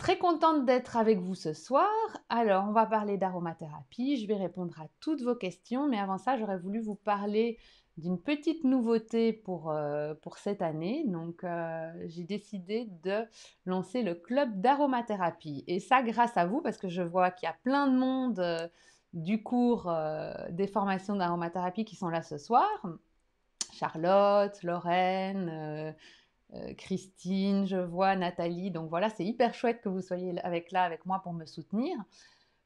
très contente d'être avec vous ce soir. Alors, on va parler d'aromathérapie. Je vais répondre à toutes vos questions, mais avant ça, j'aurais voulu vous parler d'une petite nouveauté pour cette année. Donc, j'ai décidé de lancer le club d'aromathérapie. Et ça, grâce à vous, parce que je vois qu'il y a plein de monde du cours des formations d'aromathérapie qui sont là ce soir. Charlotte, Lorraine, Christine, je vois, Nathalie. Donc voilà, c'est hyper chouette que vous soyez là avec moi pour me soutenir.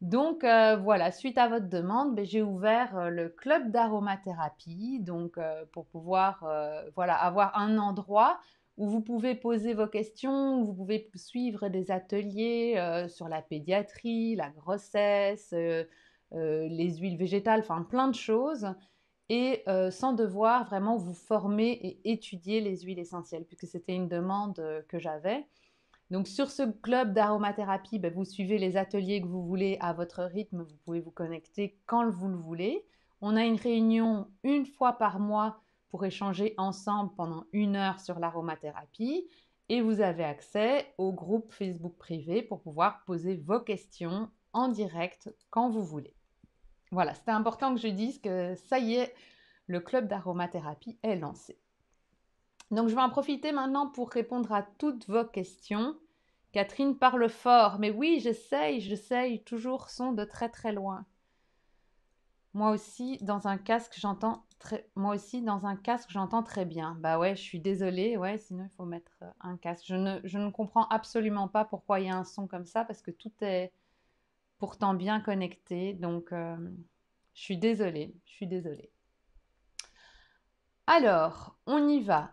Donc voilà, suite à votre demande, j'ai ouvert le club d'aromathérapie, donc pour pouvoir voilà, avoir un endroit où vous pouvez poser vos questions, où vous pouvez suivre des ateliers sur la pédiatrie, la grossesse, les huiles végétales, enfin plein de choses et sans devoir vraiment vous former et étudier les huiles essentielles, puisque c'était une demande que j'avais. Donc sur ce club d'aromathérapie, vous suivez les ateliers que vous voulez à votre rythme, vous pouvez vous connecter quand vous le voulez. On a une réunion une fois par mois pour échanger ensemble pendant 1 heure sur l'aromathérapie et vous avez accès au groupe Facebook privé pour pouvoir poser vos questions en direct quand vous voulez. Voilà, c'était important que je dise que ça y est, le club d'aromathérapie est lancé. Donc, je vais en profiter maintenant pour répondre à toutes vos questions. Catherine parle fort, mais oui, j'essaye, toujours son de très très loin. Moi aussi, dans un casque, j'entends très bien. Bah ouais, je suis désolée, ouais, sinon il faut mettre un casque. Je ne comprends absolument pas pourquoi il y a un son comme ça, parce que tout est pourtant bien connecté, donc je suis désolée. Alors, on y va.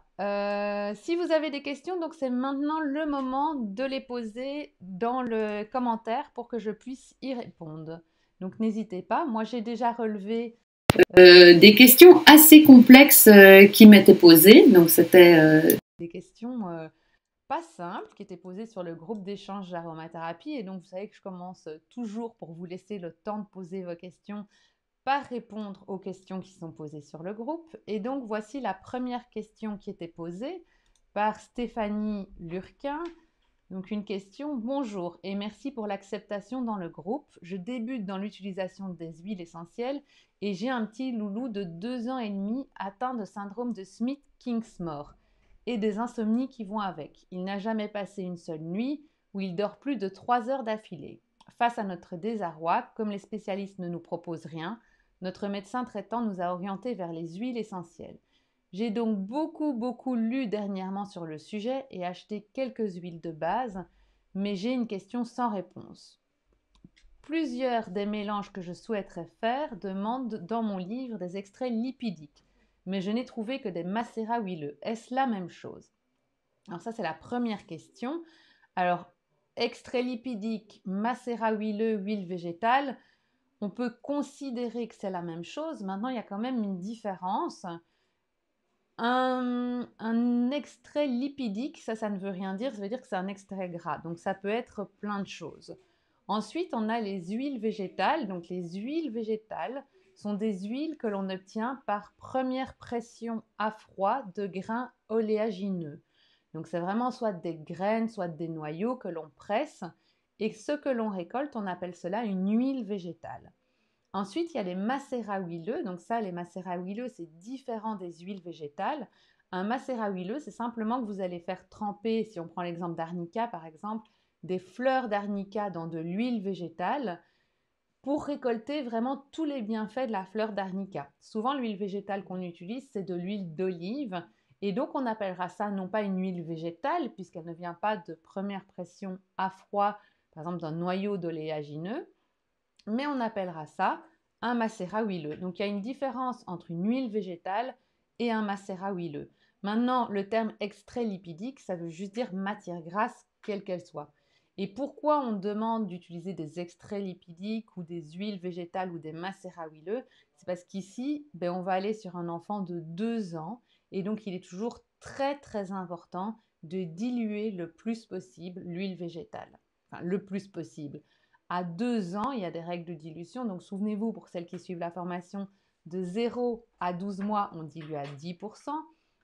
Si vous avez des questions, donc c'est maintenant le moment de les poser dans le commentaire pour que je puisse y répondre. Donc n'hésitez pas, moi j'ai déjà relevé des questions assez complexes qui m'étaient posées. Donc c'était des questions pas simples qui étaient posées sur le groupe d'échange d'aromathérapie. Et donc vous savez que je commence toujours pour vous laisser le temps de poser vos questions par répondre aux questions qui sont posées sur le groupe. Et donc, voici la première question qui était posée par Stéphanie Lurquin. Donc, une question. Bonjour et merci pour l'acceptation dans le groupe. Je débute dans l'utilisation des huiles essentielles et j'ai un petit loulou de 2 ans et demi atteint de syndrome de Smith-Kingsmore et des insomnies qui vont avec. Il n'a jamais passé une seule nuit où il dort plus de 3 heures d'affilée. Face à notre désarroi, comme les spécialistes ne nous proposent rien, notre médecin traitant nous a orientés vers les huiles essentielles. J'ai donc beaucoup lu dernièrement sur le sujet et acheté quelques huiles de base, mais j'ai une question sans réponse. Plusieurs des mélanges que je souhaiterais faire demandent dans mon livre des extraits lipidiques, mais je n'ai trouvé que des macérats huileux. Est-ce la même chose? Alors ça, c'est la première question. Alors, extrait lipidique, macérat huileux, huile végétale, on peut considérer que c'est la même chose. Maintenant, il y a quand même une différence. Un extrait lipidique, ça ne veut rien dire, ça veut dire que c'est un extrait gras. Donc, ça peut être plein de choses. Ensuite, on a les huiles végétales. Donc, les huiles végétales sont des huiles que l'on obtient par première pression à froid de grains oléagineux. Donc, c'est vraiment soit des graines, soit des noyaux que l'on presse. Et ce que l'on récolte, on appelle cela une huile végétale. Ensuite, il y a les macérats huileux. Donc ça, les macérats huileux, c'est différent des huiles végétales. Un macérat huileux, c'est simplement que vous allez faire tremper, si on prend l'exemple d'arnica par exemple, des fleurs d'arnica dans de l'huile végétale pour récolter vraiment tous les bienfaits de la fleur d'arnica. Souvent, l'huile végétale qu'on utilise, c'est de l'huile d'olive. Et donc, on appellera ça non pas une huile végétale, puisqu'elle ne vient pas de première pression à froid, par exemple d'un noyau d'oléagineux, mais on appellera ça un macérat huileux. Donc il y a une différence entre une huile végétale et un macérat huileux. Maintenant, le terme extrait lipidique, ça veut juste dire matière grasse, quelle qu'elle soit. Et pourquoi on demande d'utiliser des extraits lipidiques ou des huiles végétales ou des macérats huileux? C'est parce qu'ici, on va aller sur un enfant de 2 ans et donc il est toujours très important de diluer le plus possible l'huile végétale. Enfin, le plus possible. À 2 ans, il y a des règles de dilution. Donc, souvenez-vous, pour celles qui suivent la formation, de 0 à 12 mois, on dilue à 10%.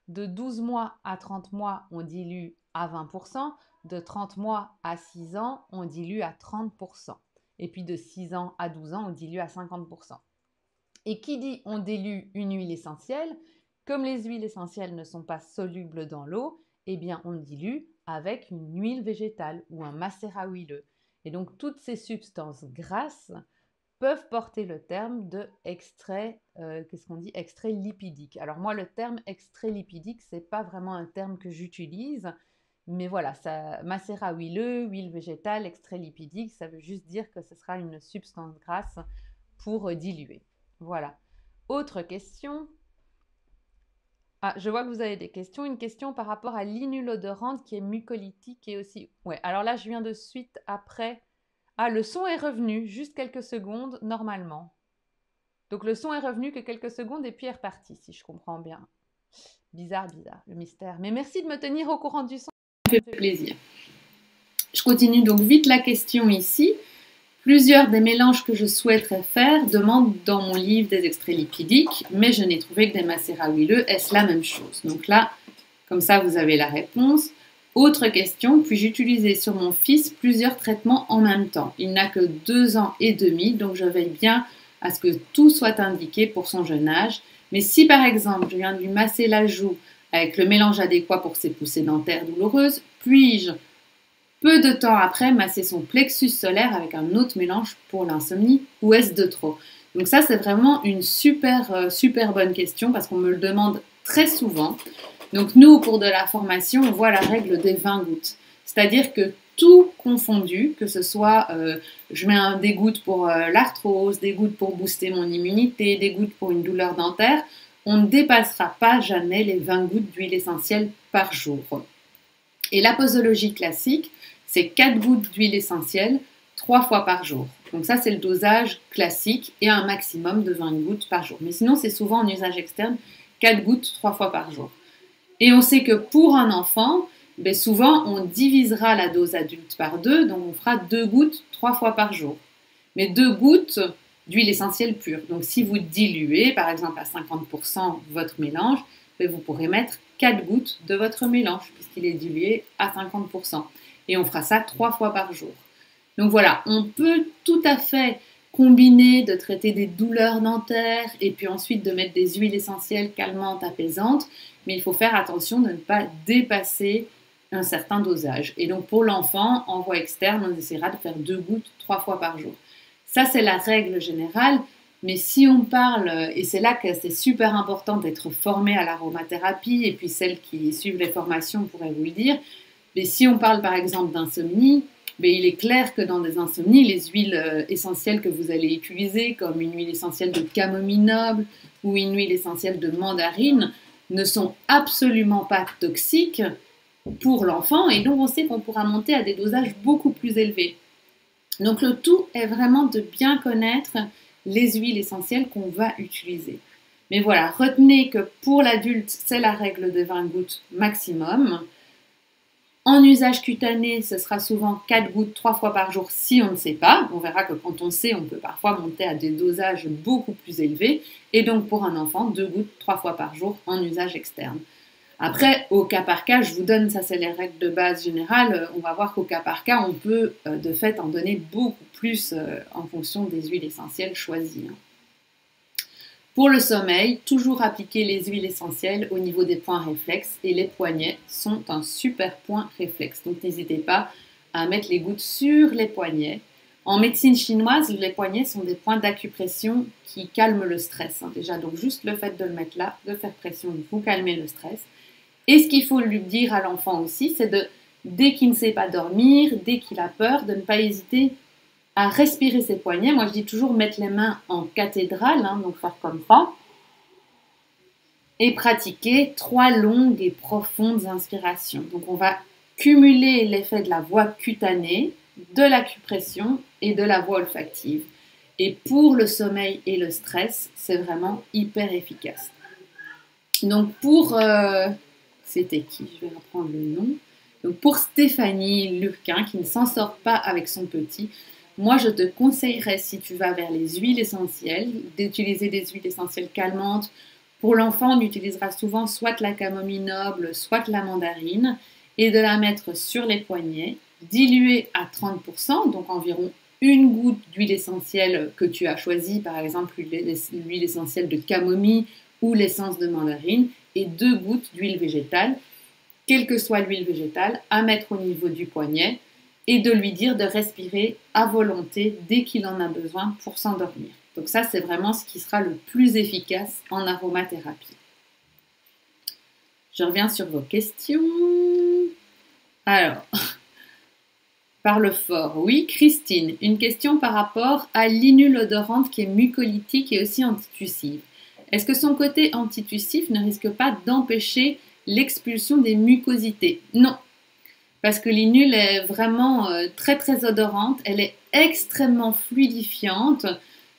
De 12 mois à 30 mois, on dilue à 20%. De 30 mois à 6 ans, on dilue à 30%. Et puis de 6 ans à 12 ans, on dilue à 50%. Et qui dit on dilue une huile essentielle, comme les huiles essentielles ne sont pas solubles dans l'eau, eh bien on dilue avec une huile végétale ou un macérat huileux. Et donc toutes ces substances grasses peuvent porter le terme de extrait, qu'est-ce qu'on dit, extrait lipidique. Alors moi, le terme extrait lipidique, c'est pas vraiment un terme que j'utilise, mais voilà, ça, macérat huileux, huile végétale, extrait lipidique, ça veut juste dire que ce sera une substance grasse pour diluer. Voilà. Autre question. Ah, je vois que vous avez des questions. Une question par rapport à l'inulodorante qui est mucolytique et aussi... Ouais, alors là, je viens de suite après. Ah, le son est revenu, juste quelques secondes, normalement. Donc le son est revenu que quelques secondes et puis est reparti, si je comprends bien. Bizarre, bizarre, le mystère. Mais merci de me tenir au courant du son. Ça me fait plaisir. Je continue donc vite la question ici. Plusieurs des mélanges que je souhaiterais faire demandent dans mon livre des extraits lipidiques, mais je n'ai trouvé que des macérats huileux. Est-ce la même chose? Donc là, comme ça, vous avez la réponse. Autre question, puis-je utiliser sur mon fils plusieurs traitements en même temps? Il n'a que 2 ans et demi, donc je veille bien à ce que tout soit indiqué pour son jeune âge. Mais si par exemple, je viens de lui masser la joue avec le mélange adéquat pour ses poussées dentaires douloureuses, puis-je peu de temps après masser son plexus solaire avec un autre mélange pour l'insomnie, ou est-ce de trop? Donc ça, c'est vraiment une super bonne question parce qu'on me le demande très souvent. Donc nous, au cours de la formation, on voit la règle des 20 gouttes. C'est-à-dire que tout confondu, que ce soit je mets des gouttes pour l'arthrose, des gouttes pour booster mon immunité, des gouttes pour une douleur dentaire, on ne dépassera pas jamais les 20 gouttes d'huile essentielle par jour. Et la posologie classique, c'est 4 gouttes d'huile essentielle 3 fois par jour. Donc ça, c'est le dosage classique et un maximum de 20 gouttes par jour. Mais sinon, c'est souvent en usage externe, 4 gouttes 3 fois par jour. Et on sait que pour un enfant, souvent, on divisera la dose adulte par 2, donc on fera 2 gouttes 3 fois par jour. Mais 2 gouttes d'huile essentielle pure. Donc si vous diluez, par exemple à 50% votre mélange, vous pourrez mettre 4 gouttes de votre mélange, puisqu'il est dilué à 50%. Et on fera ça 3 fois par jour. Donc voilà, on peut tout à fait combiner de traiter des douleurs dentaires et puis ensuite de mettre des huiles essentielles calmantes, apaisantes, mais il faut faire attention de ne pas dépasser un certain dosage. Et donc pour l'enfant, en voie externe, on essaiera de faire 2 gouttes 3 fois par jour. Ça, c'est la règle générale. Mais si on parle, et c'est là que c'est super important d'être formé à l'aromathérapie, et puis celles qui suivent les formations pourraient vous le dire, mais si on parle par exemple d'insomnie, il est clair que dans des insomnies, les huiles essentielles que vous allez utiliser, comme une huile essentielle de camomille noble ou une huile essentielle de mandarine, ne sont absolument pas toxiques pour l'enfant, et donc on sait qu'on pourra monter à des dosages beaucoup plus élevés. Donc le tout est vraiment de bien connaître les huiles essentielles qu'on va utiliser. Mais voilà, retenez que pour l'adulte, c'est la règle de 20 gouttes maximum. En usage cutané, ce sera souvent 4 gouttes 3 fois par jour si on ne sait pas. On verra que quand on sait, on peut parfois monter à des dosages beaucoup plus élevés. Et donc pour un enfant, 2 gouttes 3 fois par jour en usage externe. Après, au cas par cas, je vous donne, ça c'est les règles de base générales, on va voir qu'au cas par cas, on peut de fait en donner beaucoup plus en fonction des huiles essentielles choisies. Pour le sommeil, toujours appliquer les huiles essentielles au niveau des points réflexes et les poignets sont un super point réflexe. Donc n'hésitez pas à mettre les gouttes sur les poignets. En médecine chinoise, les poignets sont des points d'acupression qui calment le stress. Déjà, donc juste le fait de le mettre là, de faire pression, vous calmez le stress. Et ce qu'il faut lui dire à l'enfant aussi, c'est de, dès qu'il ne sait pas dormir, dès qu'il a peur, de ne pas hésiter à respirer ses poignets. Moi, je dis toujours mettre les mains en cathédrale, donc faire comme ça. Et pratiquer 3 longues et profondes inspirations. Donc, on va cumuler l'effet de la voie cutanée, de l'acupression et de la voie olfactive. Et pour le sommeil et le stress, c'est vraiment hyper efficace. Donc, pour... c'était qui? Je vais reprendre le nom. Donc pour Stéphanie Lurquin, qui ne s'en sort pas avec son petit, moi je te conseillerais, si tu vas vers les huiles essentielles, d'utiliser des huiles essentielles calmantes. Pour l'enfant, on utilisera souvent soit la camomille noble, soit la mandarine. et de la mettre sur les poignets, diluée à 30%, donc environ une goutte d'huile essentielle que tu as choisie, par exemple l'huile essentielle de camomille ou l'essence de mandarine, et 2 gouttes d'huile végétale, quelle que soit l'huile végétale, à mettre au niveau du poignet et de lui dire de respirer à volonté dès qu'il en a besoin pour s'endormir. Donc ça, c'est vraiment ce qui sera le plus efficace en aromathérapie. Je reviens sur vos questions. Alors, parle fort. Oui, Christine, une question par rapport à l'inule odorante qui est mucolytique et aussi antitussive. Est-ce que son côté antitussif ne risque pas d'empêcher l'expulsion des mucosités? Non, parce que l'inule est vraiment très très odorante, elle est extrêmement fluidifiante,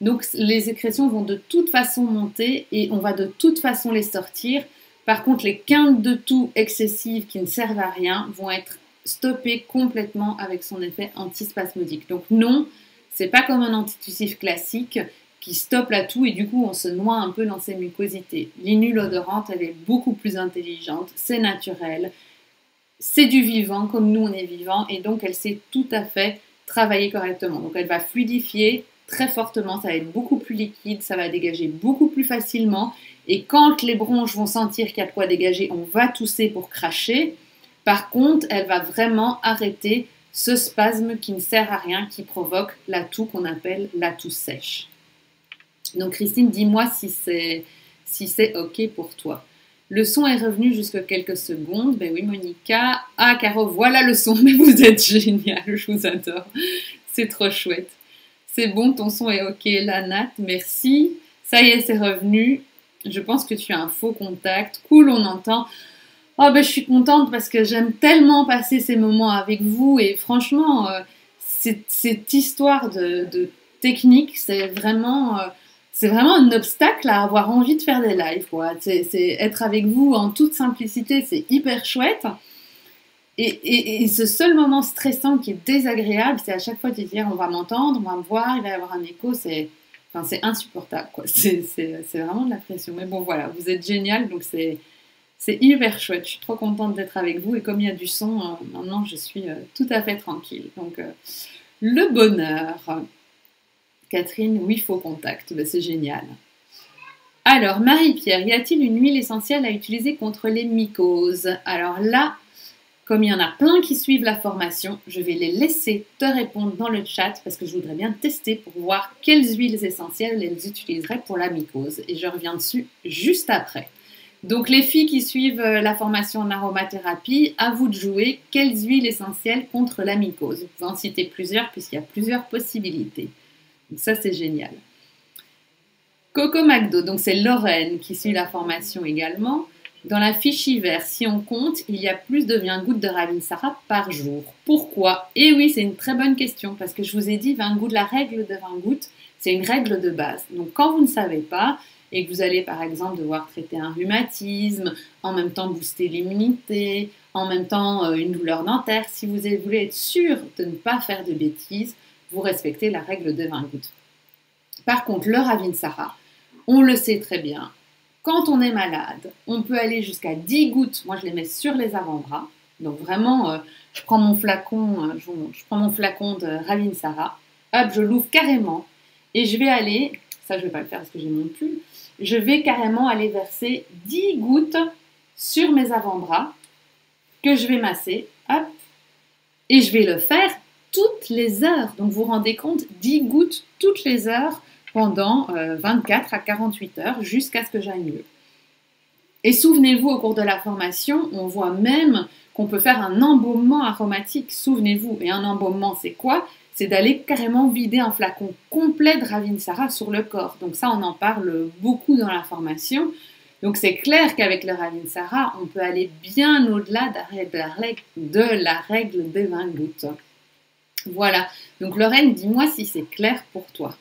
donc les sécrétions vont de toute façon monter et on va de toute façon les sortir. Par contre, les quintes de toux excessives qui ne servent à rien vont être stoppées complètement avec son effet antispasmodique. Donc non, c'est pas comme un antitussif classique qui stoppe la toux et du coup on se noie un peu dans ses mucosités. L'inule odorante, elle est beaucoup plus intelligente, c'est naturel, c'est du vivant comme nous on est vivant et donc elle sait tout à fait travailler correctement. Donc elle va fluidifier très fortement, ça va être beaucoup plus liquide, ça va dégager beaucoup plus facilement et quand les bronches vont sentir qu'il y a de quoi dégager, on va tousser pour cracher. Par contre, elle va vraiment arrêter ce spasme qui ne sert à rien, qui provoque la toux qu'on appelle la toux sèche. Donc Christine, dis-moi si c'est OK pour toi. Le son est revenu jusque quelques secondes. Ben oui, Monica. Ah, Caro, voilà le son. Mais vous êtes génial, je vous adore. C'est trop chouette. C'est bon, ton son est OK, la Nat, merci. Ça y est, c'est revenu. Je pense que tu as un faux contact. Cool, on entend. Oh, ben je suis contente parce que j'aime tellement passer ces moments avec vous. Et franchement, cette histoire de technique, c'est vraiment un obstacle à avoir envie de faire des lives, quoi. C'est être avec vous en toute simplicité, c'est hyper chouette. Et ce seul moment stressant qui est désagréable, c'est à chaque fois de dire on va m'entendre, on va me voir, il va y avoir un écho, c'est insupportable, quoi. C'est vraiment de la pression. Mais bon, voilà, vous êtes génial, donc c'est hyper chouette. Je suis trop contente d'être avec vous et comme il y a du son, maintenant je suis tout à fait tranquille. Donc, le bonheur. Catherine, oui, faux contact, ben, c'est génial. Alors, Marie-Pierre, y a-t-il une huile essentielle à utiliser contre les mycoses? Alors là, comme il y en a plein qui suivent la formation, je vais les laisser te répondre dans le chat parce que je voudrais bien tester pour voir quelles huiles essentielles elles utiliseraient pour la mycose. Et je reviens dessus juste après. Donc les filles qui suivent la formation en aromathérapie, à vous de jouer quelles huiles essentielles contre la mycose. Vous pouvez en citer plusieurs puisqu'il y a plusieurs possibilités. Donc ça, c'est génial. Coco McDo, donc c'est Lorraine qui suit la formation également. Dans la fiche hiver, si on compte, il y a plus de 20 gouttes de Ravinsara par jour. Pourquoi? Eh oui, c'est une très bonne question parce que je vous ai dit 20 gouttes, la règle de 20 gouttes, c'est une règle de base. Donc quand vous ne savez pas et que vous allez par exemple devoir traiter un rhumatisme, en même temps booster l'immunité, en même temps une douleur dentaire, si vous voulez être sûr de ne pas faire de bêtises, vous respectez la règle de 20 gouttes. Par contre, le Ravinsara, on le sait très bien, quand on est malade, on peut aller jusqu'à 10 gouttes, moi je les mets sur les avant-bras, donc vraiment, je prends mon flacon de Ravinsara, hop, je l'ouvre carrément, et je vais aller, ça je ne vais pas le faire parce que j'ai mon pull, je vais carrément aller verser 10 gouttes sur mes avant-bras, que je vais masser, hop, et je vais le faire toutes les heures. Donc vous vous rendez compte, 10 gouttes toutes les heures pendant 24 à 48 heures jusqu'à ce que j'aille mieux. Et souvenez-vous, au cours de la formation, on voit même qu'on peut faire un embaumement aromatique. Souvenez-vous, et un embaumement, c'est quoi? C'est d'aller carrément vider un flacon complet de Ravinsara sur le corps. Donc ça, on en parle beaucoup dans la formation. Donc c'est clair qu'avec le Ravinsara, on peut aller bien au-delà de la règle des 20 gouttes. Voilà. Donc Lorraine, dis-moi si c'est clair pour toi.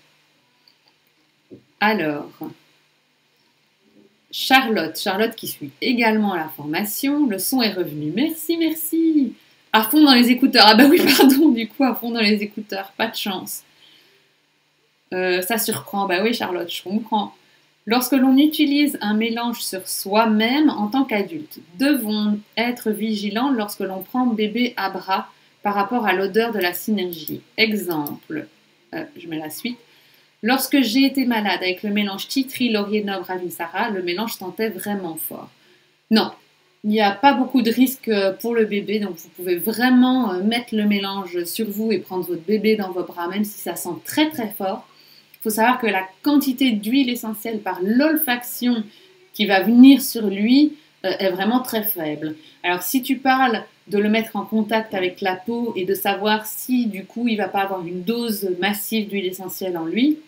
Alors, Charlotte qui suit également la formation, le son est revenu, merci, à fond dans les écouteurs, ah bah oui pardon, du coup à fond dans les écouteurs, pas de chance, ça surprend, bah oui Charlotte, je comprends, Lorsque l'on utilise un mélange sur soi-même en tant qu'adulte, devons être vigilants lorsque l'on prend bébé à bras par rapport à l'odeur de la synergie. Exemple, je mets la suite. Lorsque j'ai été malade avec le mélange Titri, Laurier Noble, Ravisara, le mélange sentait vraiment fort. Non, il n'y a pas beaucoup de risques pour le bébé, donc vous pouvez vraiment mettre le mélange sur vous et prendre votre bébé dans vos bras, même si ça sent très très fort. Il faut savoir que la quantité d'huile essentielle par l'olfaction qui va venir sur lui est vraiment très faible. Alors si tu parles de le mettre en contact avec la peau et de savoir si du coup il ne va pas avoir une dose massive d'huile essentielle en lui,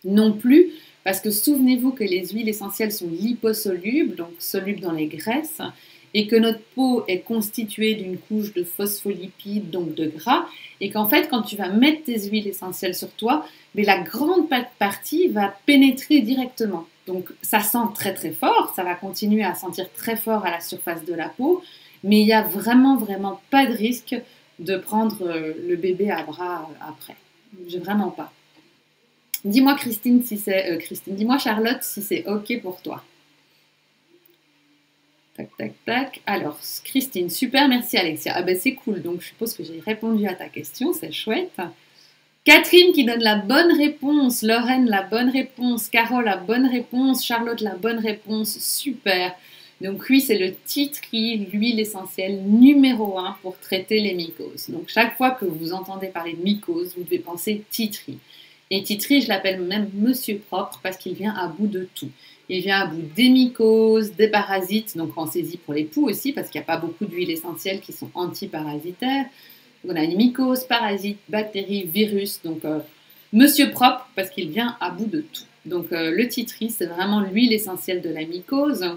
non plus, parce que souvenez-vous que les huiles essentielles sont liposolubles, donc solubles dans les graisses, et que notre peau est constituée d'une couche de phospholipides, donc de gras, et qu'en fait, quand tu vas mettre tes huiles essentielles sur toi, mais la grande partie va pénétrer directement. Donc ça sent très très fort, ça va continuer à sentir très fort à la surface de la peau, mais il n'y a vraiment vraiment pas de risque de prendre le bébé à bras après. Vraiment pas. Dis-moi Christine si c'est dis-moi Charlotte si c'est ok pour toi. Tac, tac, tac. Alors, Christine, super, merci Alexia. Ah ben c'est cool, donc je suppose que j'ai répondu à ta question, c'est chouette. Catherine qui donne la bonne réponse, Lorraine la bonne réponse, Carole la bonne réponse, Charlotte la bonne réponse, super. Donc oui, c'est le tea tree, l'huile essentielle numéro 1 pour traiter les mycoses. Donc chaque fois que vous entendez parler de mycoses, vous devez penser tea tree. Et tea tree, je l'appelle même monsieur propre parce qu'il vient à bout de tout. Il vient à bout des mycoses, des parasites, donc pensez-y pour les poux aussi parce qu'il n'y a pas beaucoup d'huiles essentielles qui sont antiparasitaires. On a une mycose, parasites, bactéries, virus, donc monsieur propre parce qu'il vient à bout de tout. Donc le tea tree, c'est vraiment l'huile essentielle de la mycose.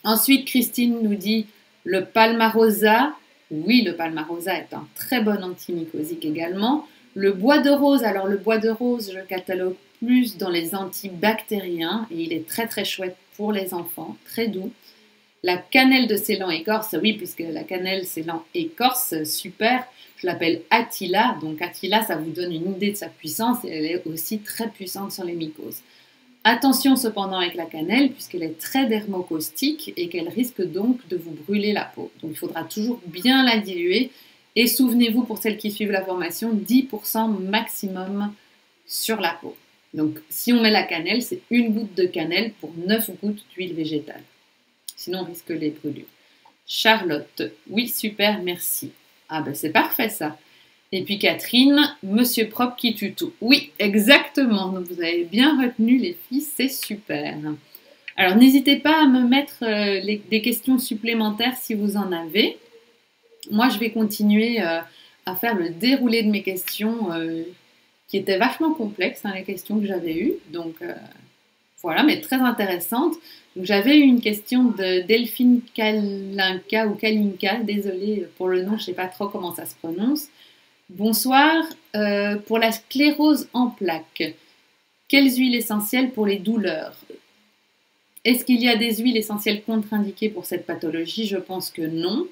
Ensuite, Christine nous dit le palmarosa. Oui, le palmarosa est un très bon antimycosique également. Le bois de rose, alors le bois de rose, je le catalogue plus dans les antibactériens et il est très très chouette pour les enfants, très doux. La cannelle de Ceylan écorce, oui, puisque la cannelle Ceylan écorce, super. Je l'appelle Attila. Donc Attila, ça vous donne une idée de sa puissance et elle est aussi très puissante sur les mycoses. Attention cependant avec la cannelle, puisqu'elle est très dermocaustique et qu'elle risque donc de vous brûler la peau. Donc il faudra toujours bien la diluer. Et souvenez-vous, pour celles qui suivent la formation, 10% maximum sur la peau. Donc si on met la cannelle, c'est une goutte de cannelle pour 9 gouttes d'huile végétale. Sinon, on risque les brûlures. Charlotte, oui, super, merci. Ah ben c'est parfait ça. Et puis Catherine, monsieur propre qui tue tout. Oui, exactement. Donc vous avez bien retenu les filles, c'est super. Alors n'hésitez pas à me mettre des questions supplémentaires si vous en avez. Moi, je vais continuer à faire le déroulé de mes questions qui étaient vachement complexes, hein, les questions que j'avais eues. Donc voilà, mais très intéressantes. Donc j'avais eu une question de Delphine Kalinka ou Kalinka, désolée pour le nom, je ne sais pas trop comment ça se prononce. Bonsoir, pour la sclérose en plaques, quelles huiles essentielles pour les douleurs? Est-ce qu'il y a des huiles essentielles contre-indiquées pour cette pathologie? Je pense que non.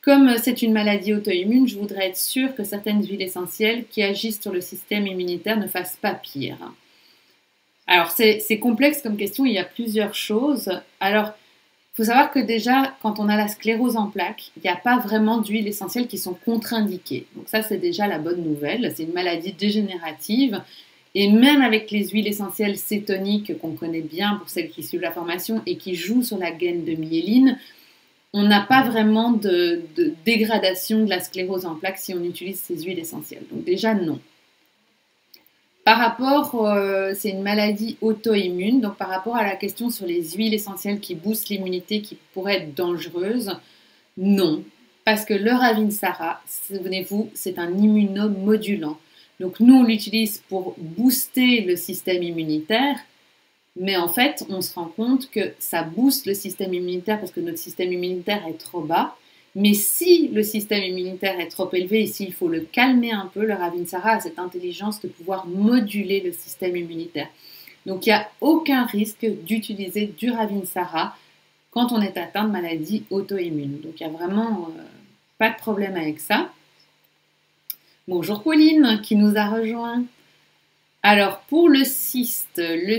Comme c'est une maladie auto-immune, je voudrais être sûre que certaines huiles essentielles qui agissent sur le système immunitaire ne fassent pas pire. Alors, c'est complexe comme question, il y a plusieurs choses. Alors, il faut savoir que déjà, quand on a la sclérose en plaques, il n'y a pas vraiment d'huiles essentielles qui sont contre-indiquées. Donc ça, c'est déjà la bonne nouvelle. C'est une maladie dégénérative. Et même avec les huiles essentielles cétoniques qu'on connaît bien pour celles qui suivent la formation et qui jouent sur la gaine de myéline, on n'a pas vraiment de dégradation de la sclérose en plaques si on utilise ces huiles essentielles. Donc déjà, non. Par rapport, c'est une maladie auto-immune, donc par rapport à la question sur les huiles essentielles qui boostent l'immunité, qui pourraient être dangereuses, non. Parce que le Ravinsara, souvenez-vous, c'est un immunomodulant. Donc nous, on l'utilise pour booster le système immunitaire, mais en fait, on se rend compte que ça booste le système immunitaire parce que notre système immunitaire est trop bas. Mais si le système immunitaire est trop élevé et s'il faut le calmer un peu, le Ravinsara a cette intelligence de pouvoir moduler le système immunitaire. Donc il n'y a aucun risque d'utiliser du Ravinsara quand on est atteint de maladie auto-immune. Donc il n'y a vraiment pas de problème avec ça. Bonjour Pauline qui nous a rejoint. Alors pour le cyste, je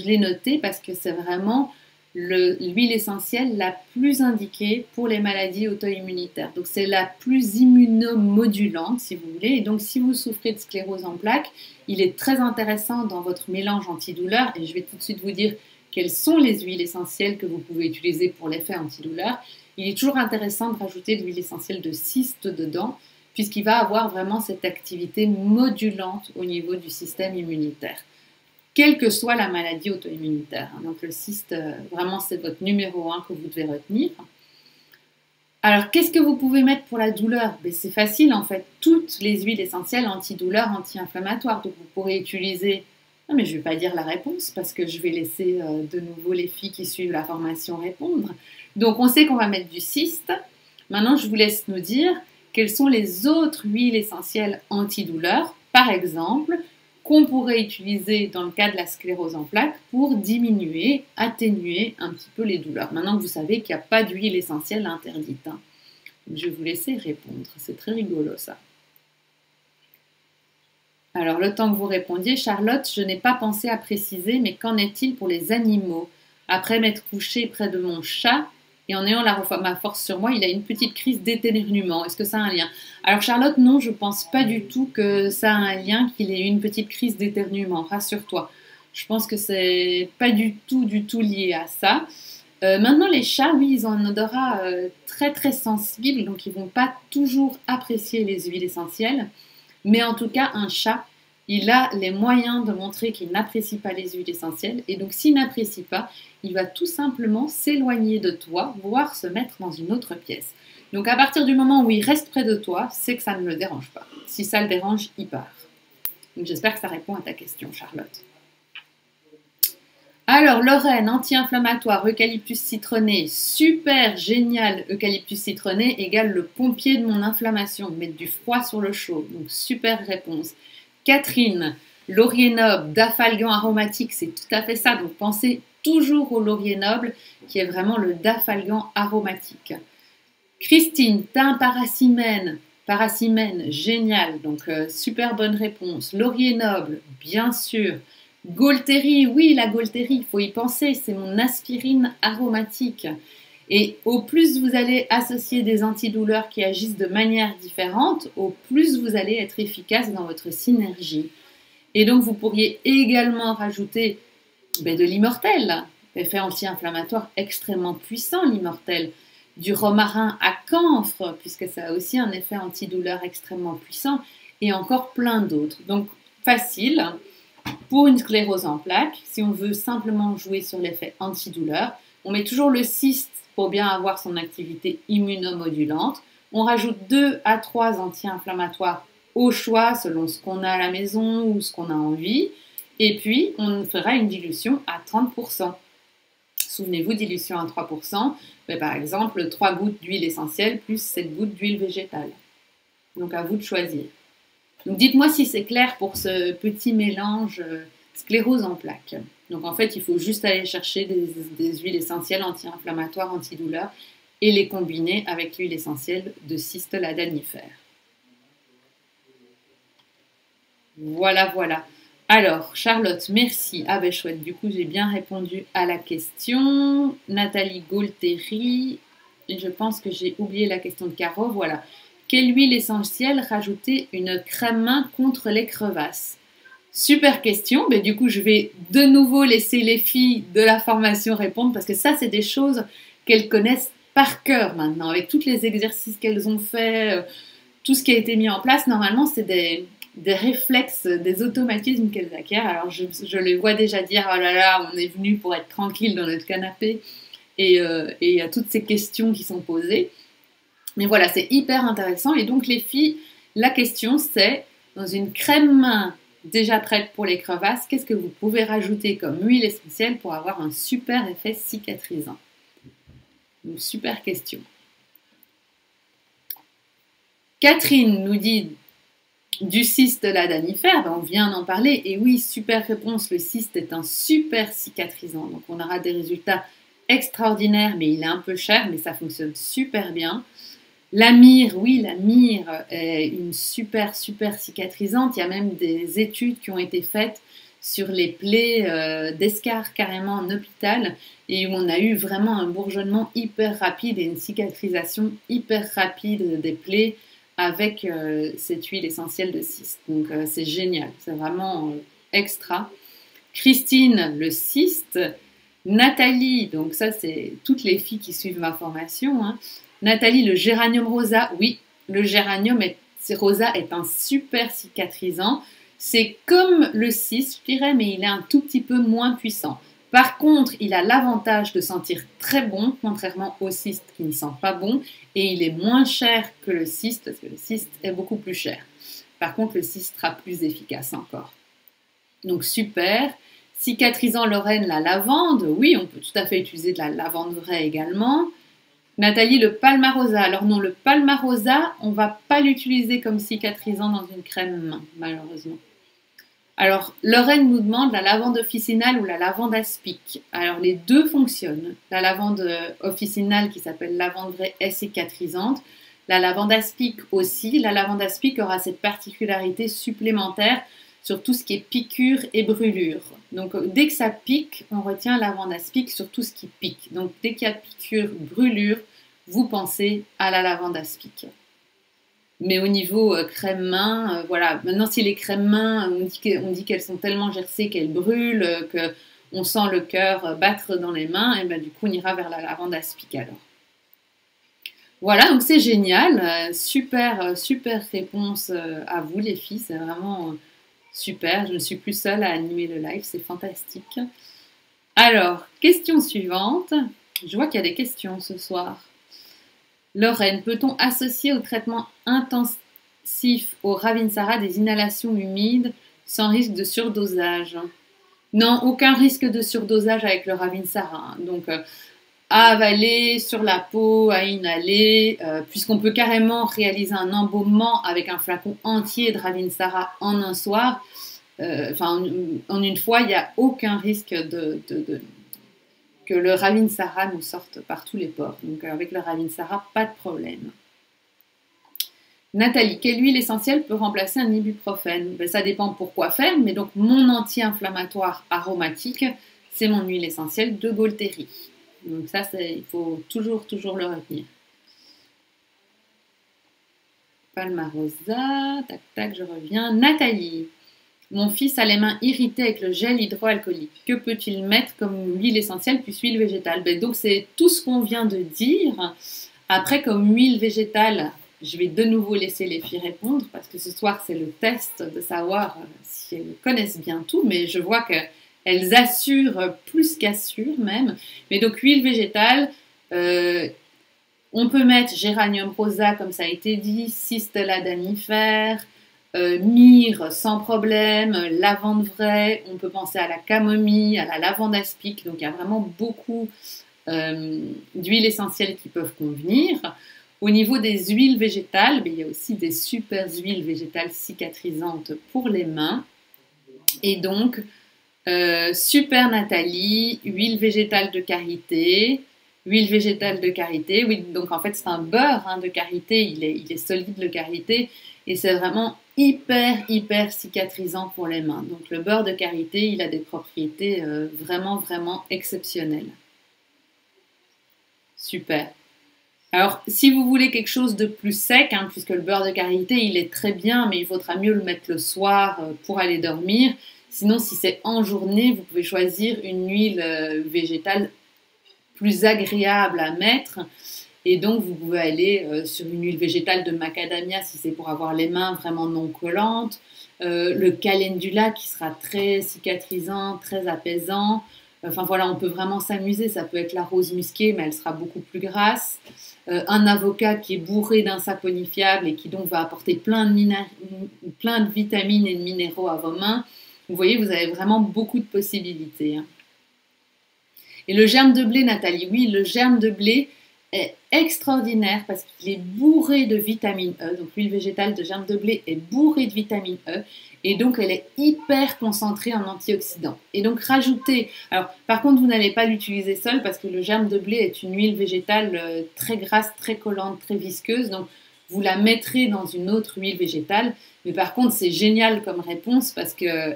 l'ai noté parce que c'est vraiment l'huile essentielle la plus indiquée pour les maladies auto-immunitaires. Donc c'est la plus immunomodulante si vous voulez. Et donc si vous souffrez de sclérose en plaques, il est très intéressant dans votre mélange antidouleur, et je vais tout de suite vous dire quelles sont les huiles essentielles que vous pouvez utiliser pour l'effet antidouleur. Il est toujours intéressant de rajouter de l'huile essentielle de cyste dedans, puisqu'il va avoir vraiment cette activité modulante au niveau du système immunitaire, quelle que soit la maladie auto-immunitaire. Donc le cyste, vraiment, c'est votre numéro 1 que vous devez retenir. Alors, qu'est-ce que vous pouvez mettre pour la douleur? C'est facile, en fait, toutes les huiles essentielles antidouleurs, anti-inflammatoires. Donc vous pourrez utiliser... Non, mais je ne vais pas dire la réponse, parce que je vais laisser de nouveau les filles qui suivent la formation répondre. Donc on sait qu'on va mettre du cyste. Maintenant, je vous laisse nous dire quelles sont les autres huiles essentielles antidouleurs, par exemple, qu'on pourrait utiliser dans le cas de la sclérose en plaques pour diminuer, atténuer un petit peu les douleurs. Maintenant que vous savez qu'il n'y a pas d'huile essentielle interdite. Je vais vous laisser répondre. C'est très rigolo ça. Alors, le temps que vous répondiez, Charlotte, je n'ai pas pensé à préciser, mais qu'en est-il pour les animaux? Après m'être couchée près de mon chat, et en ayant ma force sur moi, il a une petite crise d'éternuement. Est-ce que ça a un lien? Alors Charlotte, non, je pense pas du tout que ça a un lien, qu'il ait eu une petite crise d'éternuement. Rassure-toi. Je pense que c'est pas du tout lié à ça. Maintenant, les chats, oui, ils ont un odorat très très sensible, donc ils vont pas toujours apprécier les huiles essentielles. Mais en tout cas, un chat, il a les moyens de montrer qu'il n'apprécie pas les huiles essentielles. Et donc, s'il n'apprécie pas, il va tout simplement s'éloigner de toi, voire se mettre dans une autre pièce. Donc, à partir du moment où il reste près de toi, c'est que ça ne le dérange pas. Si ça le dérange, il part. Donc, j'espère que ça répond à ta question, Charlotte. Alors, Lorraine, anti-inflammatoire, eucalyptus citronné, super génial, eucalyptus citronné égale le pompier de mon inflammation, mettre du froid sur le chaud, donc super réponse. Catherine, laurier noble, dafalgan aromatique, c'est tout à fait ça, donc pensez toujours au laurier noble qui est vraiment le dafalgan aromatique. Christine, thym paracimène, génial, donc super bonne réponse. Laurier noble, bien sûr. Gaultérie, oui, la gaultérie, il faut y penser, c'est mon aspirine aromatique. Et au plus vous allez associer des antidouleurs qui agissent de manière différente, au plus vous allez être efficace dans votre synergie. Et donc vous pourriez également rajouter de l'immortel, effet anti-inflammatoire extrêmement puissant, l'immortel. Du romarin à camphre, puisque ça a aussi un effet antidouleur extrêmement puissant, et encore plein d'autres. Donc facile. Pour une sclérose en plaques, si on veut simplement jouer sur l'effet antidouleur, on met toujours le cyste pour bien avoir son activité immunomodulante. On rajoute 2 à 3 anti-inflammatoires au choix selon ce qu'on a à la maison ou ce qu'on a envie. Et puis, on fera une dilution à 30%. Souvenez-vous, dilution à 3%, par exemple 3 gouttes d'huile essentielle plus 7 gouttes d'huile végétale. Donc à vous de choisir. Donc dites-moi si c'est clair pour ce petit mélange sclérose en plaques. Donc en fait, il faut juste aller chercher des huiles essentielles anti-inflammatoires, antidouleurs et les combiner avec l'huile essentielle de cyste ladanifère. Voilà. Alors, Charlotte, merci. Ah ben chouette, du coup j'ai bien répondu à la question. Nathalie Gaultéry, je pense que j'ai oublié la question de Caro, voilà. Quelle huile essentielle rajouter une crème main contre les crevasses? Super question, mais du coup je vais de nouveau laisser les filles de la formation répondre parce que ça c'est des choses qu'elles connaissent par cœur maintenant, avec tous les exercices qu'elles ont fait, tout ce qui a été mis en place, normalement c'est des réflexes, des automatismes qu'elles acquièrent. Alors je les vois déjà dire, oh là là, on est venu pour être tranquille dans notre canapé, et il y a toutes ces questions qui sont posées. Mais voilà, c'est hyper intéressant. Et donc les filles, la question c'est, dans une crème main déjà prête pour les crevasses, qu'est-ce que vous pouvez rajouter comme huile essentielle pour avoir un super effet cicatrisant? Une super question. Catherine nous dit du cyste ladanifère, on vient d'en parler, et oui, super réponse, le cyste est un super cicatrisant, donc on aura des résultats extraordinaires, mais il est un peu cher, mais ça fonctionne super bien. La myrrhe, oui, la myrrhe est une super, super cicatrisante. Il y a même des études qui ont été faites sur les plaies d'escarres carrément en hôpital et où on a eu vraiment un bourgeonnement hyper rapide et une cicatrisation hyper rapide des plaies avec cette huile essentielle de cyste. Donc c'est génial, c'est vraiment extra. Christine, le cyste. Nathalie, donc ça c'est toutes les filles qui suivent ma formation, hein. Nathalie, le géranium rosa, oui, le géranium rosa est un super cicatrisant. C'est comme le cyste, je dirais, mais il est un tout petit peu moins puissant. Par contre, il a l'avantage de sentir très bon, contrairement au cyste qui ne sent pas bon, et il est moins cher que le cyste, parce que le cyste est beaucoup plus cher. Par contre, le cyste sera plus efficace encore. Donc super. Cicatrisant Lorraine, la lavande, oui, on peut tout à fait utiliser de la lavande vraie également. Nathalie, le palmarosa. Alors non, le palmarosa, on ne va pas l'utiliser comme cicatrisant dans une crème main, malheureusement. Alors, Lorraine nous demande la lavande officinale ou la lavande aspic. Alors, les deux fonctionnent. La lavande officinale, qui s'appelle lavande vraie, est cicatrisante. La lavande aspic aussi. La lavande aspic aura cette particularité supplémentaire sur tout ce qui est piqûre et brûlure. Donc, dès que ça pique, on retient la lavande aspic sur tout ce qui pique. Donc, dès qu'il y a piqûre, brûlure, vous pensez à la lavande aspic. Mais au niveau crème main, voilà. Maintenant, si les crèmes main, on dit qu'elles sont tellement gercées qu'elles brûlent, qu'on sent le cœur battre dans les mains, et ben, du coup, on ira vers la lavande aspic alors. Voilà, donc c'est génial. Super, super réponse à vous, les filles. C'est vraiment super. Je ne suis plus seule à animer le live. C'est fantastique. Alors, question suivante. Je vois qu'il y a des questions ce soir. Lorraine, peut-on associer au traitement intensif au Ravinsara des inhalations humides sans risque de surdosage? Non, aucun risque de surdosage avec le Ravinsara. Donc, à avaler sur la peau, à inhaler, puisqu'on peut carrément réaliser un embaumement avec un flacon entier de Ravinsara en un soir. En une fois, il n'y a aucun risque que le Ravinsara nous sorte par tous les pores. Donc avec le Ravinsara, pas de problème. Nathalie, quelle huile essentielle peut remplacer un ibuprofène? Ben, ça dépend pour quoi faire, mais donc mon anti-inflammatoire aromatique, c'est mon huile essentielle de Golteri. Donc ça, il faut toujours le retenir. Palmarosa, tac tac, je reviens. Nathalie, mon fils a les mains irritées avec le gel hydroalcoolique. Que peut-il mettre comme huile essentielle plus huile végétale? Ben, donc c'est tout ce qu'on vient de dire. Après, comme huile végétale, je vais de nouveau laisser les filles répondre parce que ce soir c'est le test de savoir si elles connaissent bien tout, mais je vois qu'elles assurent plus qu'assurent même. Mais donc huile végétale, on peut mettre géranium rosa comme ça a été dit, Cistella danifère, myrrhe sans problème, lavande vraie, on peut penser à la camomille, à la lavande aspic, donc il y a vraiment beaucoup d'huiles essentielles qui peuvent convenir. Au niveau des huiles végétales, il y a aussi des super huiles végétales cicatrisantes pour les mains. Et donc, super Nathalie, huile végétale de karité. Huile végétale de karité, oui, donc en fait c'est un beurre de karité, il est solide le karité et c'est vraiment hyper cicatrisant pour les mains. Donc le beurre de karité, il a des propriétés vraiment exceptionnelles. Super. Alors, si vous voulez quelque chose de plus sec, puisque le beurre de karité, il est très bien, mais il vaudra mieux le mettre le soir pour aller dormir. Sinon, si c'est en journée, vous pouvez choisir une huile végétale plus agréable à mettre. Et donc, vous pouvez aller sur une huile végétale de macadamia si c'est pour avoir les mains vraiment non collantes. Le calendula qui sera très cicatrisant, très apaisant. Enfin voilà, on peut vraiment s'amuser. Ça peut être la rose musquée, mais elle sera beaucoup plus grasse. Un avocat qui est bourré d'un saponifiable et qui donc va apporter plein de vitamines et de minéraux à vos mains. Vous voyez, vous avez vraiment beaucoup de possibilités. Et le germe de blé, Nathalie, oui, le germe de blé, est extraordinaire parce qu'il est bourré de vitamine E. Donc l'huile végétale de germe de blé est bourrée de vitamine E et donc elle est hyper concentrée en antioxydants. Et donc rajouter, alors par contre vous n'allez pas l'utiliser seul parce que le germe de blé est une huile végétale très grasse, très collante, très visqueuse. Donc vous la mettrez dans une autre huile végétale. Mais par contre c'est génial comme réponse parce que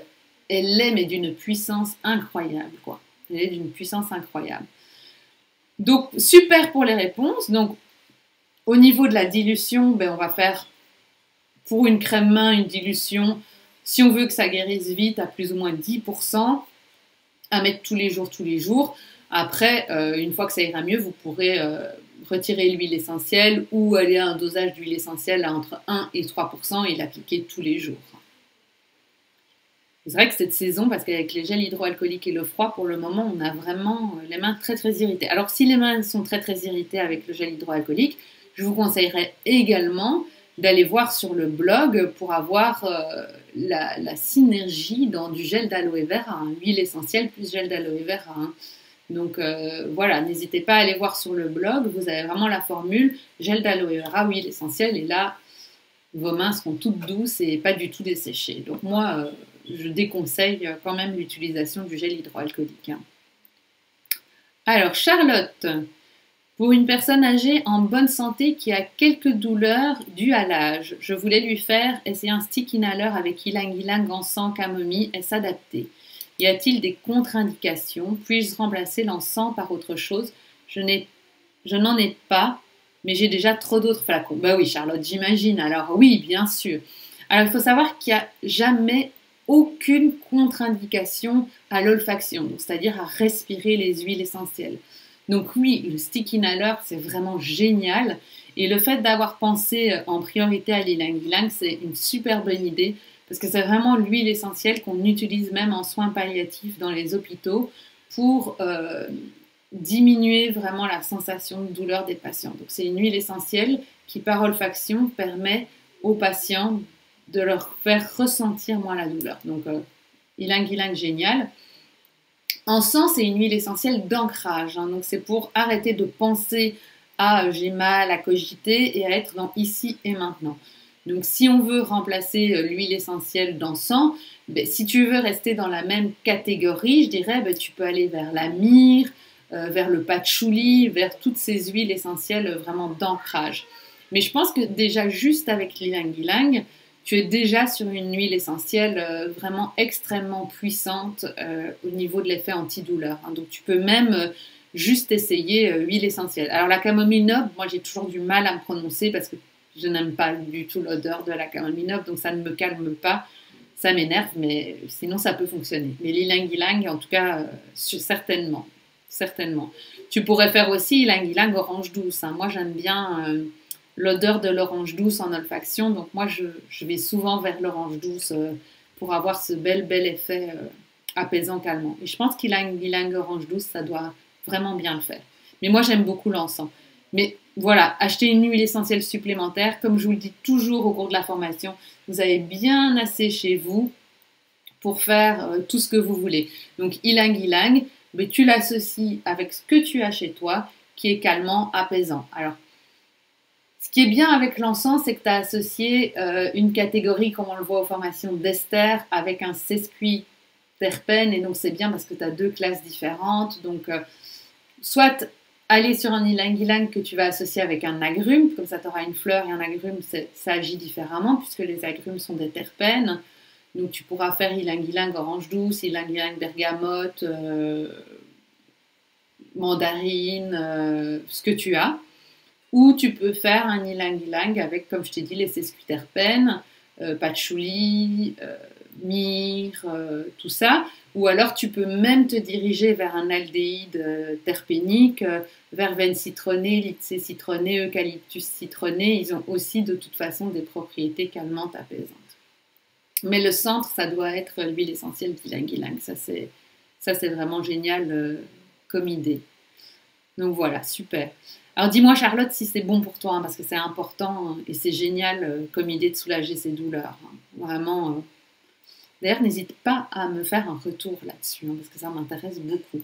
elle est mais d'une puissance incroyable, quoi. Elle est d'une puissance incroyable. Donc, super pour les réponses. Donc, au niveau de la dilution, ben, on va faire pour une crème main une dilution, si on veut que ça guérisse vite, à plus ou moins 10%, à mettre tous les jours, tous les jours. Après, une fois que ça ira mieux, vous pourrez retirer l'huile essentielle ou aller à un dosage d'huile essentielle à entre 1 et 3% et l'appliquer tous les jours. C'est vrai que cette saison, parce qu'avec les gels hydroalcooliques et le froid, pour le moment, on a vraiment les mains très très irritées. Alors si les mains sont très très irritées avec le gel hydroalcoolique, je vous conseillerais également d'aller voir sur le blog pour avoir la synergie dans du gel d'aloe vera, huile essentielle plus gel d'aloe vera. Donc voilà, n'hésitez pas à aller voir sur le blog, vous avez vraiment la formule gel d'aloe vera, huile essentielle, et là, vos mains seront toutes douces et pas du tout desséchées. Donc moi, je déconseille quand même l'utilisation du gel hydroalcoolique. Alors, Charlotte, pour une personne âgée en bonne santé qui a quelques douleurs dues à l'âge, je voulais lui faire essayer un stick inhaler avec ylang-ylang, encens, camomille et s'adapter. Y a-t-il des contre-indications? Puis-je remplacer l'encens par autre chose? Je n'en ai pas, mais j'ai déjà trop d'autres flacons. Bah oui, Charlotte, j'imagine. Alors oui, bien sûr. Alors, il faut savoir qu'il n'y a jamais aucune contre-indication à l'olfaction, c'est-à-dire à respirer les huiles essentielles. Donc oui, le stick inhaler, c'est vraiment génial. Et le fait d'avoir pensé en priorité à l'ylang-ylang, c'est une super bonne idée parce que c'est vraiment l'huile essentielle qu'on utilise même en soins palliatifs dans les hôpitaux pour diminuer vraiment la sensation de douleur des patients. Donc c'est une huile essentielle qui, par olfaction, permet aux patients de leur faire ressentir moins la douleur. Donc, ylang-ylang, génial. Encens, c'est une huile essentielle d'ancrage. Donc, c'est pour arrêter de penser à j'ai mal, à cogiter et à être dans ici et maintenant. Donc, si on veut remplacer l'huile essentielle d'encens, si tu veux rester dans la même catégorie, je dirais, tu peux aller vers la myrrhe, vers le patchouli, vers toutes ces huiles essentielles vraiment d'ancrage. Mais je pense que déjà, juste avec l'ylang-ylang, tu es déjà sur une huile essentielle vraiment extrêmement puissante au niveau de l'effet antidouleur. Donc tu peux même juste essayer huile essentielle. Alors la camomille noble, moi j'ai toujours du mal à me prononcer parce que je n'aime pas du tout l'odeur de la camomille noble, donc ça ne me calme pas, ça m'énerve, mais sinon ça peut fonctionner. Mais l'ylang-ylang, en tout cas, certainement, certainement. Tu pourrais faire aussi ylang-ylang orange douce. Moi j'aime bien l'odeur de l'orange douce en olfaction. Donc moi, je vais souvent vers l'orange douce pour avoir ce bel effet apaisant, calmant. Et je pense qu'ylang orange douce, ça doit vraiment bien le faire. Mais moi, j'aime beaucoup l'encens. Mais voilà, acheter une huile essentielle supplémentaire, comme je vous le dis toujours au cours de la formation, vous avez bien assez chez vous pour faire tout ce que vous voulez. Donc ylang-ylang, mais tu l'associes avec ce que tu as chez toi, qui est calmant, apaisant. Alors, ce qui est bien avec l'encens, c'est que tu as associé une catégorie, comme on le voit aux formations d'ester, avec un sesquiterpène, et donc c'est bien parce que tu as deux classes différentes. Donc, soit aller sur un ylang-ylang que tu vas associer avec un agrume, comme ça tu auras une fleur et un agrume, ça agit différemment, puisque les agrumes sont des terpènes. Donc tu pourras faire ylang-ylang orange douce, ylang-ylang bergamote, mandarine, ce que tu as. Ou tu peux faire un ylang-ylang avec, comme je t'ai dit, les sesquiterpènes, patchouli, myrrhe, tout ça. Ou alors tu peux même te diriger vers un aldéhyde terpénique, verveine citronnée, lycée citronné, eucalyptus citronné. Ils ont aussi de toute façon des propriétés calmantes, apaisantes. Mais le centre, ça doit être l'huile essentielle d'ylang-ylang. Ça, c'est vraiment génial comme idée. Donc voilà, super. Alors dis-moi Charlotte si c'est bon pour toi, parce que c'est important et c'est génial comme idée de soulager ces douleurs. Vraiment. D'ailleurs, n'hésite pas à me faire un retour là-dessus, parce que ça m'intéresse beaucoup.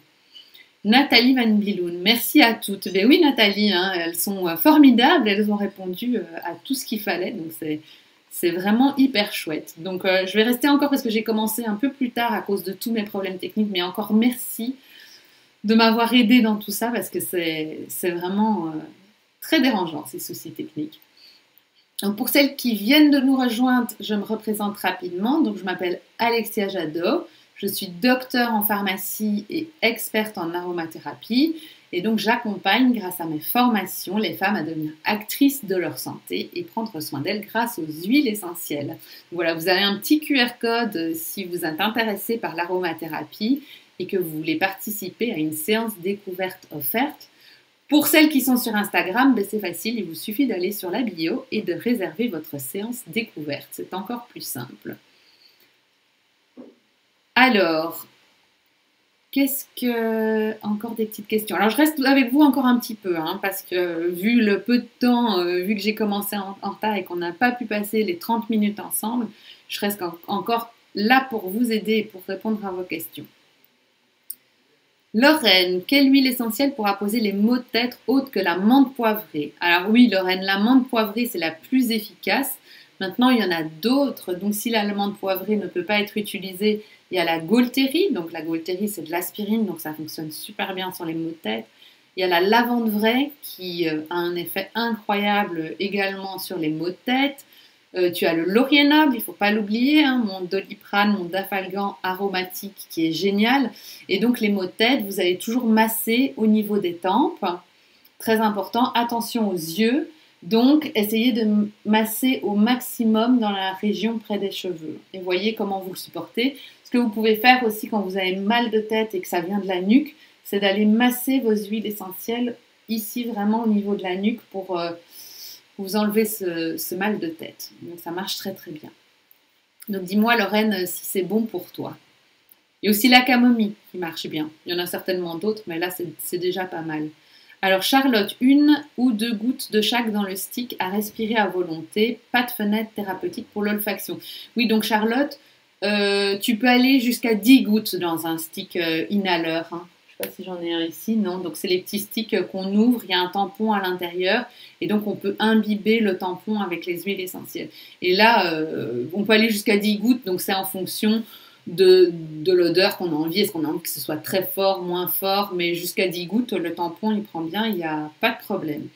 Nathalie Van Biloun, merci à toutes. Ben oui, Nathalie, hein, elles sont formidables, elles ont répondu à tout ce qu'il fallait, donc c'est vraiment hyper chouette. Donc je vais rester encore parce que j'ai commencé un peu plus tard à cause de tous mes problèmes techniques, mais encore merci de m'avoir aidé dans tout ça parce que c'est vraiment très dérangeant ces soucis techniques. Donc pour celles qui viennent de nous rejoindre, je me représente rapidement. Donc je m'appelle Alexia Jadot. Je suis docteure en pharmacie et experte en aromathérapie. Et donc j'accompagne, grâce à mes formations, les femmes à devenir actrices de leur santé et prendre soin d'elles grâce aux huiles essentielles. Donc voilà, vous avez un petit QR code si vous êtes intéressé par l'aromathérapie et que vous voulez participer à une séance découverte offerte. Pour celles qui sont sur Instagram, ben c'est facile, il vous suffit d'aller sur la bio et de réserver votre séance découverte. C'est encore plus simple. Alors, encore des petites questions. Alors, je reste avec vous encore un petit peu, hein, parce que vu le peu de temps, vu que j'ai commencé en retard et qu'on n'a pas pu passer les 30 minutes ensemble, je reste encore là pour vous aider et pour répondre à vos questions. Lorraine, quelle huile essentielle pour apposer les maux de tête autres que la menthe poivrée? Alors oui, Lorraine, la menthe poivrée, c'est la plus efficace. Maintenant, il y en a d'autres. Donc, si la menthe poivrée ne peut pas être utilisée, il y a la Gaultérie. Donc, la Gaultérie, c'est de l'aspirine, donc ça fonctionne super bien sur les maux de tête. Il y a la lavande vraie qui a un effet incroyable également sur les maux de tête. Tu as le laurier noble, il ne faut pas l'oublier, hein, mon doliprane, mon dafalgan aromatique qui est génial. Et donc les maux de tête, vous allez toujours masser au niveau des tempes. Très important, attention aux yeux. Donc essayez de masser au maximum dans la région près des cheveux. Et voyez comment vous le supportez. Ce que vous pouvez faire aussi quand vous avez mal de tête et que ça vient de la nuque, c'est d'aller masser vos huiles essentielles ici vraiment au niveau de la nuque pour vous enlevez ce mal de tête. Donc ça marche très très bien. Donc dis-moi Lorraine si c'est bon pour toi. Il y a aussi la camomille qui marche bien. Il y en a certainement d'autres, mais là c'est déjà pas mal. Alors Charlotte, 1 ou 2 gouttes de chaque dans le stick à respirer à volonté. Pas de fenêtre thérapeutique pour l'olfaction. Oui, donc Charlotte, tu peux aller jusqu'à 10 gouttes dans un stick inhaleur. Hein. Je ne sais pas si j'en ai un ici, non. Donc c'est les petits sticks qu'on ouvre, il y a un tampon à l'intérieur et donc on peut imbiber le tampon avec les huiles essentielles. Et là, on peut aller jusqu'à 10 gouttes, donc c'est en fonction de l'odeur qu'on a envie. Est-ce qu'on a envie que ce soit très fort, moins fort, mais jusqu'à 10 gouttes, le tampon il prend bien, il n'y a pas de problème.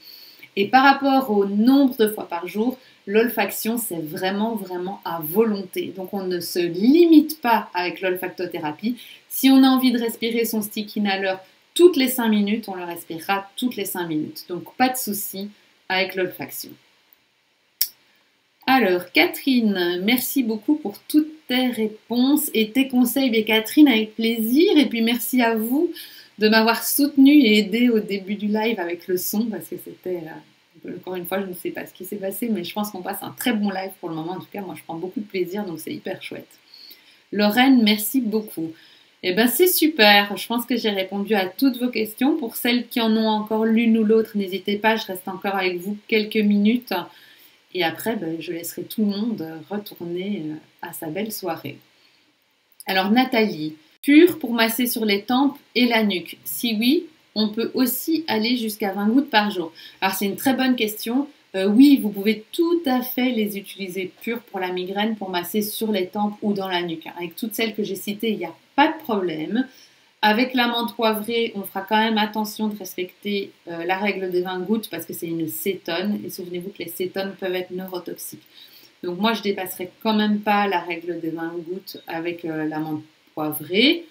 Et par rapport au nombre de fois par jour, l'olfaction, c'est vraiment, vraiment à volonté. Donc, on ne se limite pas avec l'olfactothérapie. Si on a envie de respirer son stick inhaleur toutes les 5 minutes, on le respirera toutes les 5 minutes. Donc, pas de souci avec l'olfaction. Alors, Catherine, merci beaucoup pour toutes tes réponses et tes conseils. Bien, Catherine, avec plaisir. Et puis, merci à vous de m'avoir soutenue et aidée au début du live avec le son, parce que c'était, encore une fois, je ne sais pas ce qui s'est passé, mais je pense qu'on passe un très bon live pour le moment. En tout cas, moi, je prends beaucoup de plaisir, donc c'est hyper chouette. Lorraine, merci beaucoup. Eh bien, c'est super. Je pense que j'ai répondu à toutes vos questions. Pour celles qui en ont encore l'une ou l'autre, n'hésitez pas, je reste encore avec vous quelques minutes. Et après, je laisserai tout le monde retourner à sa belle soirée. Alors, Nathalie, pur pour masser sur les tempes et la nuque. Si oui, on peut aussi aller jusqu'à 20 gouttes par jour. Alors, c'est une très bonne question. Oui, vous pouvez tout à fait les utiliser purs pour la migraine, pour masser sur les tempes ou dans la nuque. Avec toutes celles que j'ai citées, il n'y a pas de problème. Avec la menthe poivrée, on fera quand même attention de respecter la règle des 20 gouttes parce que c'est une cétone. Et souvenez-vous que les cétones peuvent être neurotoxiques. Donc moi, je ne dépasserai quand même pas la règle des 20 gouttes avec la menthe poivrée.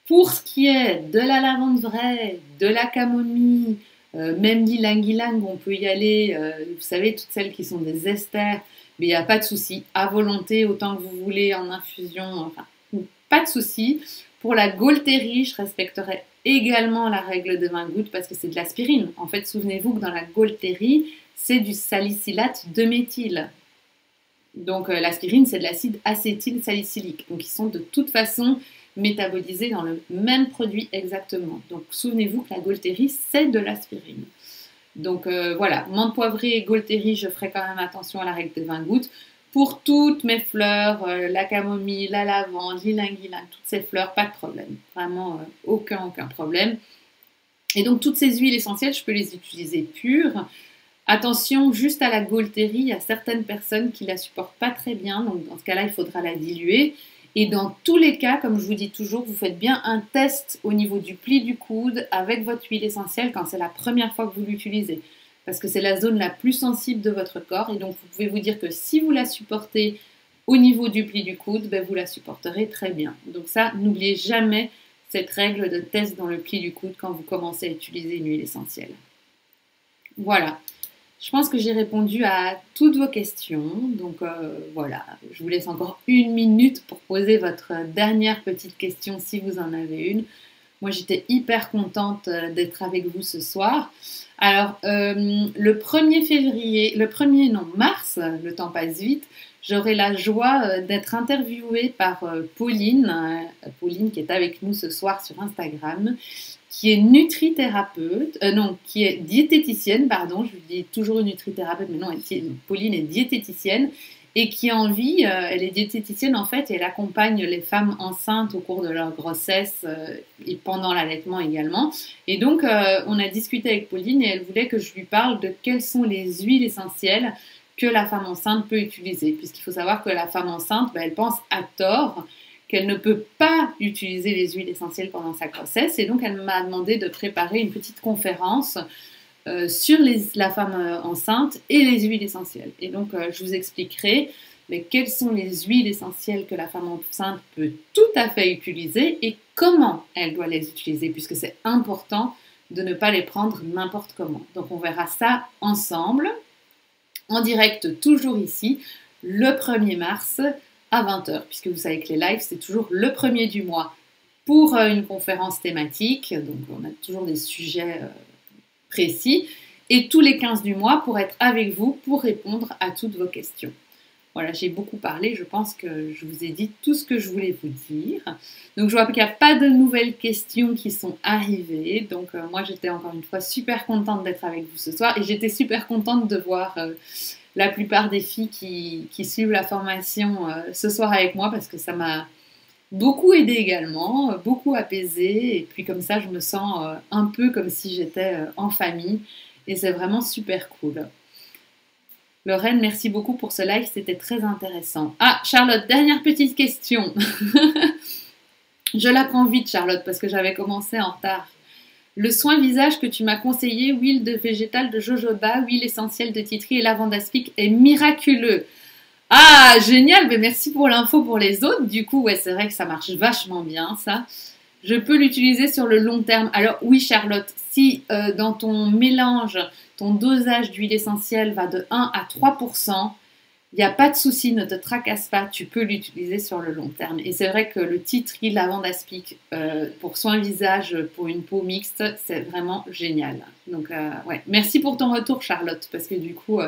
Pour ce qui est de la lavande vraie, de la camomille, même l'ylang-ylang, on peut y aller. Vous savez, toutes celles qui sont des esters, mais il n'y a pas de souci. À volonté, autant que vous voulez, en infusion, enfin, pas de souci. Pour la Gaultérie, je respecterai également la règle de 20 gouttes parce que c'est de l'aspirine. En fait, souvenez-vous que dans la Gaultérie, c'est du salicylate de méthyle. Donc l'aspirine, c'est de l'acide acétylsalicylique. Donc ils sont de toute façon métabolisés dans le même produit exactement. Donc souvenez-vous que la Gaultérie, c'est de l'aspirine. Donc voilà, menthe poivrée et Gaultérie, je ferai quand même attention à la règle des 20 gouttes. Pour toutes mes fleurs, la camomille, la lavande, l'ylang-ylang, toutes ces fleurs, pas de problème. Vraiment, aucun problème. Et donc, toutes ces huiles essentielles, je peux les utiliser pures. Attention, juste à la gaultérie, il y a certaines personnes qui ne la supportent pas très bien. Donc, dans ce cas-là, il faudra la diluer. Et dans tous les cas, comme je vous dis toujours, vous faites bien un test au niveau du pli du coude avec votre huile essentielle quand c'est la première fois que vous l'utilisez. Parce que c'est la zone la plus sensible de votre corps. Et donc, vous pouvez vous dire que si vous la supportez au niveau du pli du coude, ben, vous la supporterez très bien. Donc ça, n'oubliez jamais cette règle de test dans le pli du coude quand vous commencez à utiliser une huile essentielle. Voilà. Je pense que j'ai répondu à toutes vos questions. Donc voilà, je vous laisse encore 1 minute pour poser votre dernière petite question si vous en avez une. Moi, j'étais hyper contente d'être avec vous ce soir. Alors, le 1er février, mars, le temps passe vite, j'aurai la joie d'être interviewée par Pauline qui est avec nous ce soir sur Instagram, qui est nutrithérapeute, qui est diététicienne, pardon, je lui dis toujours nutrithérapeute, mais non, Pauline est diététicienne, et qui a envie, elle est diététicienne en fait, et elle accompagne les femmes enceintes au cours de leur grossesse et pendant l'allaitement également. Et donc, on a discuté avec Pauline et elle voulait que je lui parle de quelles sont les huiles essentielles que la femme enceinte peut utiliser. Puisqu'il faut savoir que la femme enceinte, elle pense à tort qu'elle ne peut pas utiliser les huiles essentielles pendant sa grossesse. Et donc, elle m'a demandé de préparer une petite conférence sur la femme enceinte et les huiles essentielles. Et donc, je vous expliquerai quelles sont les huiles essentielles que la femme enceinte peut tout à fait utiliser et comment elle doit les utiliser, puisque c'est important de ne pas les prendre n'importe comment. Donc, on verra ça ensemble, en direct, toujours ici, le 1er mars à 20h, puisque vous savez que les lives, c'est toujours le 1er du mois pour une conférence thématique. Donc, on a toujours des sujets précis, et tous les 15 du mois pour être avec vous pour répondre à toutes vos questions. Voilà, j'ai beaucoup parlé, je pense que je vous ai dit tout ce que je voulais vous dire. Donc je vois qu'il n'y a pas de nouvelles questions qui sont arrivées, donc moi j'étais encore une fois super contente d'être avec vous ce soir, et j'étais super contente de voir la plupart des filles qui suivent la formation ce soir avec moi, parce que ça m'a beaucoup aidé également, beaucoup apaisé, et puis comme ça je me sens un peu comme si j'étais en famille, et c'est vraiment super cool. Lorraine, merci beaucoup pour ce live, c'était très intéressant. Ah, Charlotte, dernière petite question. Je la prends vite, Charlotte, parce que j'avais commencé en retard. Le soin visage que tu m'as conseillé, huile de végétale de jojoba, huile essentielle de titri et lavande aspic, est miraculeux. Ah, génial, mais merci pour l'info pour les autres. Du coup, ouais, c'est vrai que ça marche vachement bien, ça. Je peux l'utiliser sur le long terme. Alors oui, Charlotte, si dans ton mélange, ton dosage d'huile essentielle va de 1 à 3%, il n'y a pas de souci, ne te tracasse pas, tu peux l'utiliser sur le long terme. Et c'est vrai que le titri, lavande aspic pour soin visage, pour une peau mixte, c'est vraiment génial. Donc ouais, merci pour ton retour, Charlotte, parce que du coup,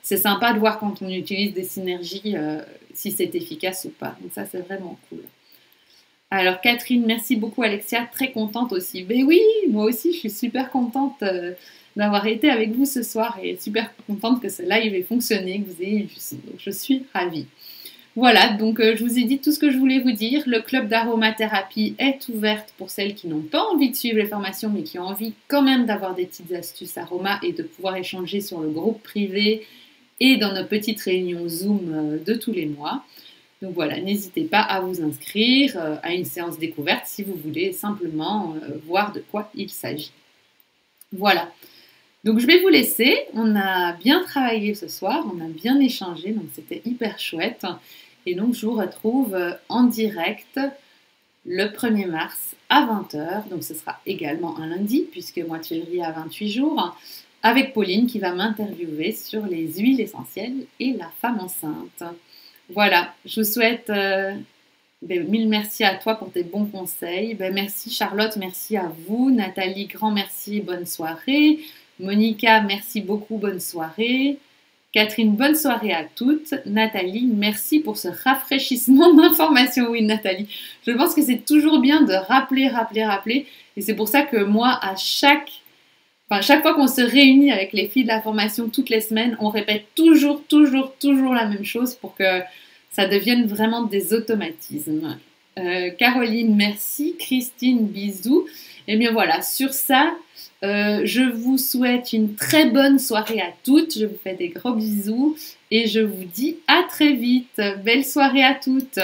c'est sympa de voir quand on utilise des synergies, si c'est efficace ou pas. Donc ça, c'est vraiment cool. Alors Catherine, merci beaucoup Alexia, très contente aussi. Mais oui, moi aussi, je suis super contente d'avoir été avec vous ce soir et super contente que ce live ait fonctionné, que vous ayez eu du son. Donc je suis ravie. Voilà, donc je vous ai dit tout ce que je voulais vous dire. Le club d'aromathérapie est ouverte pour celles qui n'ont pas envie de suivre les formations, mais qui ont envie quand même d'avoir des petites astuces aroma et de pouvoir échanger sur le groupe privé et dans nos petites réunions Zoom de tous les mois. Donc voilà, n'hésitez pas à vous inscrire à une séance découverte si vous voulez simplement voir de quoi il s'agit. Voilà, donc je vais vous laisser. On a bien travaillé ce soir, on a bien échangé, donc c'était hyper chouette. Et donc je vous retrouve en direct le 1er mars à 20h, donc ce sera également un lundi puisque mois de février à 28 jours, avec Pauline qui va m'interviewer sur les huiles essentielles et la femme enceinte. Voilà, je vous souhaite mille merci à toi pour tes bons conseils. Merci Charlotte, merci à vous. Nathalie, grand merci, bonne soirée. Monica, merci beaucoup, bonne soirée. Catherine, bonne soirée à toutes. Nathalie, merci pour ce rafraîchissement d'informations. Oui, Nathalie, je pense que c'est toujours bien de rappeler. Et c'est pour ça que moi, à chaque Enfin, chaque fois qu'on se réunit avec les filles de la formation toutes les semaines, on répète toujours, toujours, toujours la même chose pour que ça devienne vraiment des automatismes. Caroline, merci. Christine, bisous. Et bien voilà, sur ça, je vous souhaite une très bonne soirée à toutes. Je vous fais des gros bisous et je vous dis à très vite. Belle soirée à toutes.